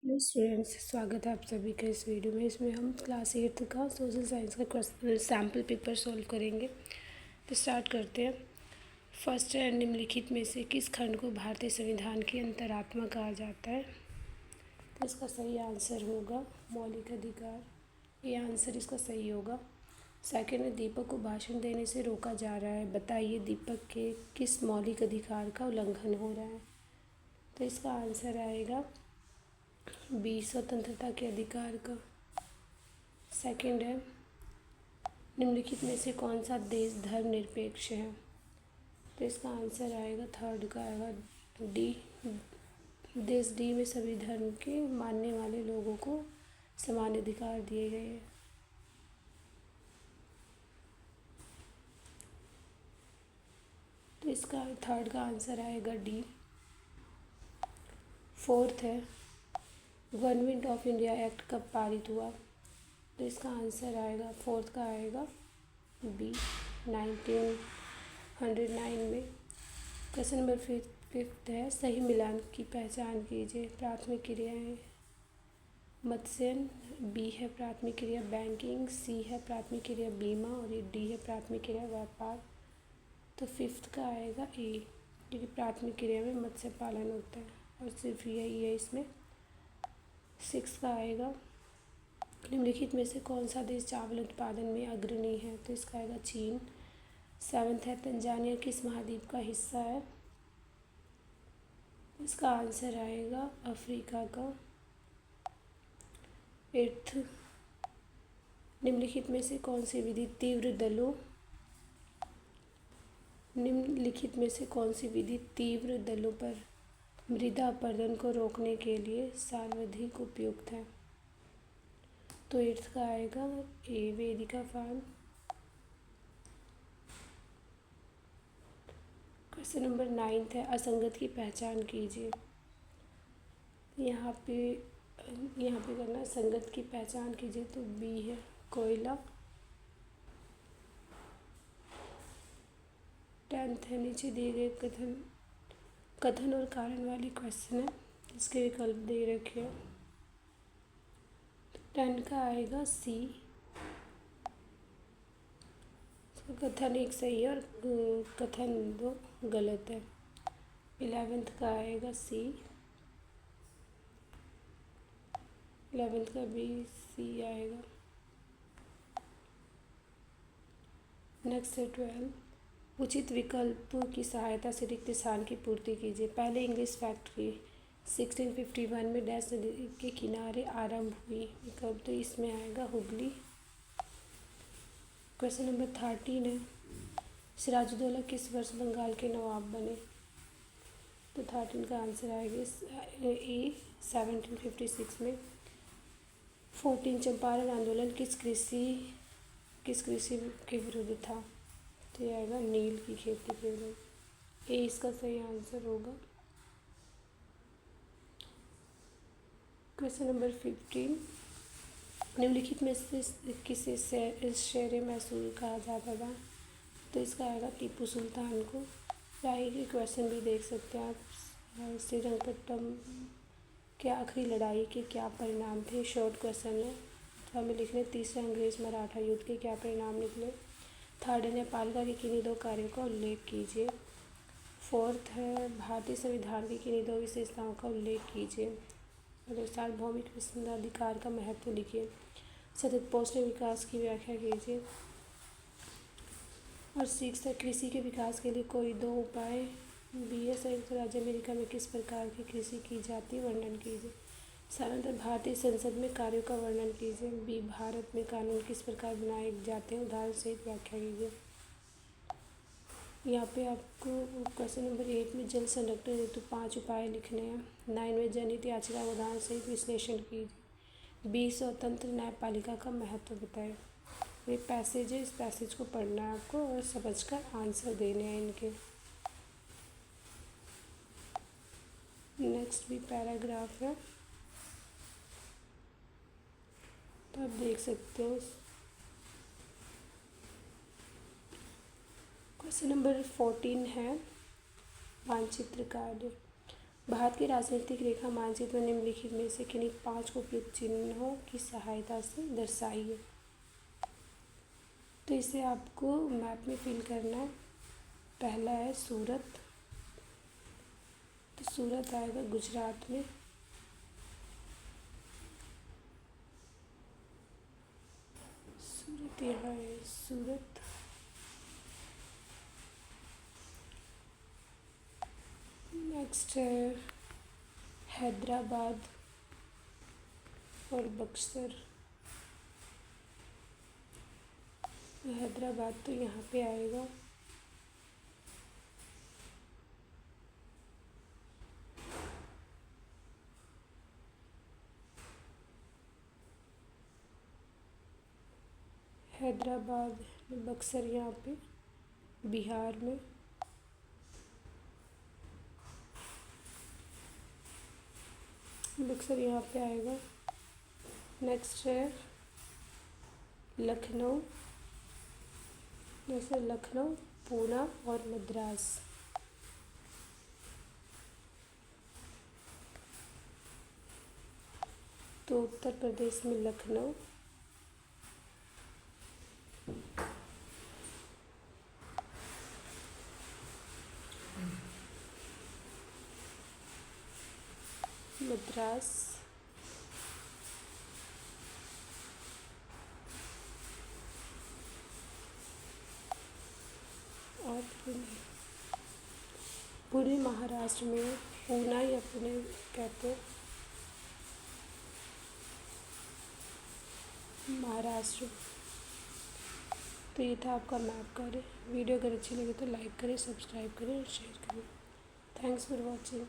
Hello students, स्वागत है आप सभी का इस वीडियो में। इसमें हम क्लास 8 का सोशल साइंस का क्वेश्चन सैम्पल पेपर सॉल्व करेंगे। तो स्टार्ट करते हैं। फर्स्ट है, निम्नलिखित में से किस खंड को भारतीय संविधान की अंतरात्मा कहा जाता है? तो इसका सही आंसर होगा मौलिक अधिकार। ये आंसर इसका सही होगा। सेकेंड है, दीपक को भाषण देने से रोका जा रहा है, बताइए दीपक के किस मौलिक अधिकार का उल्लंघन हो रहा है? तो इसका आंसर आएगा बी, स्वतंत्रता के अधिकार का। सेकंड है, निम्नलिखित में से कौन सा देश धर्मनिरपेक्ष है? तो इसका आंसर आएगा थर्ड का आएगा डी। देश डी में सभी धर्म के मानने वाले लोगों को समान अधिकार दिए गए हैं। तो इसका थर्ड का आंसर आएगा डी। फोर्थ है, गवर्नमेंट ऑफ इंडिया एक्ट कब पारित हुआ? तो इसका आंसर आएगा फोर्थ का आएगा बी, 1909 में। क्वेश्चन नंबर फिफ्थ है, सही मिलान की पहचान कीजिए। प्राथमिक क्रियाएं मत्स्यन, बी है प्राथमिक क्रिया बैंकिंग, सी है प्राथमिक क्रिया बीमा और ये डी है प्राथमिक क्रिया व्यापार। तो फिफ्थ का आएगा ए, क्योंकि प्राथमिक क्रिया में मत्स्य पालन होता है और सिर्फ यही है इसमें। सिक्स का आएगा, निम्नलिखित में से कौन सा देश चावल उत्पादन में अग्रणी है? तो इसका आएगा चीन। सेवन्थ है, तंजानिया किस महाद्वीप का हिस्सा है? इसका आंसर आएगा अफ्रीका का। एट्थ, निम्नलिखित में से कौन सी विधि तीव्र दलों पर मृदा अपरदन को रोकने के लिए सर्वाधिक उपयुक्त है? तो एट्थ का आएगा ए, वेदिका फार्म। क्वेश्चन नंबर 9 है, असंगत की पहचान कीजिए। यहाँ पे करना संगत की पहचान कीजिए, तो बी है कोयला। 10th है, नीचे दिए गए कथन और कारण वाली क्वेश्चन है, इसके विकल्प दे रखे हैं। 10 का आएगा सी, कथन एक सही है और कथन दो गलत है। 11th का आएगा सी, 11th का भी सी आएगा। नेक्स्ट है 12, उचित विकल्प की सहायता से रिक्त स्थान की पूर्ति कीजिए। पहले इंग्लिश फैक्ट्री 1651 में डैश नदी के किनारे आरंभ हुई। विकल्प तो इसमें आएगा हुगली। क्वेश्चन नंबर 13 है, सिराजुद्दौला किस वर्ष बंगाल के नवाब बने? तो 13 का आंसर आएगा ए, 1756 में। 14, चंपारण आंदोलन किस कृषि के विरुद्ध था? तो ये आएगा नील की खेती के विरुद्ध। ए इसका सही आंसर होगा। क्वेश्चन नंबर 15, निम्नलिखित में से किसे शेर मैसूर कहा जाता था? तो इसका आएगा टीपू सुल्तान को। राही के क्वेश्चन भी देख सकते हैं आप। श्रीरंगपट्टनम के आखिरी लड़ाई के क्या परिणाम थे? शॉर्ट क्वेश्चन है, तो हमें लिखने तीसरे अंग्रेज मराठा युद्ध के क्या परिणाम निकले? थर्ड है, नेपालका के किन्हीं दो कार्यों का उल्लेख कीजिए। फोर्थ है, भारतीय संविधान की किन्हीं दो विशेषताओं का उल्लेख कीजिए। और सार्वभौमिक विशेषाधिकार का महत्व लिखिए। सतत पोषण विकास की व्याख्या कीजिए। और सिक्स है, कृषि के विकास के लिए कोई दो उपाय। बी है, संयुक्त राज्य अमेरिका में किस प्रकार की कृषि की जाती वर्णन कीजिए। सेवंथ है, भारतीय संसद में कार्यों का वर्णन कीजिए। बी, भारत में कानून किस प्रकार बनाए जाते हैं, उदाहरण सहित व्याख्या कीजिए। यहाँ पे आपको क्वेश्चन नंबर 8 में जल संरक्षण हेतु 5 उपाय लिखने हैं। 9 में जनहित याचिका उदाहरण सहित विश्लेषण कीजिए। बी, स्वतंत्र न्यायपालिका का महत्व बताएं। ये पैसेज है, इस पैसेज को पढ़ना है आपको और समझकर आंसर देने हैं इनके। नेक्स्ट भी पैराग्राफ है, तो आप देख सकते हो। क्वेश्चन नंबर 14 है, मानचित्र कार्य। भारत की राजनीतिक रेखा मानचित्र में निम्नलिखित में से किन्हीं 5 उपयुक्त चिन्हों की सहायता से दर्शाइए। तो इसे आपको मैप में फिल करना है। पहला है सूरत, तो सूरत आएगा गुजरात में। सूरत यहाँ है, सूरत। नेक्स्ट है हैदराबाद और बक्सर। हैदराबाद तो यहाँ पे आएगा। हैदराबाद, बक्सर यहाँ पे बिहार में। बक्सर यहाँ पे आएगा। नेक्स्ट है लखनऊ, जैसे लखनऊ, पूना और मद्रास। तो उत्तर प्रदेश में लखनऊ, मद्रास और पुणे। पुणे महाराष्ट्र में, पूना या पुणे कहते हैं, महाराष्ट्र। तो ये था आपका मैप कार्य। वीडियो अगर अच्छी लगे तो लाइक करें, सब्सक्राइब करें और शेयर करें। Thanks for watching.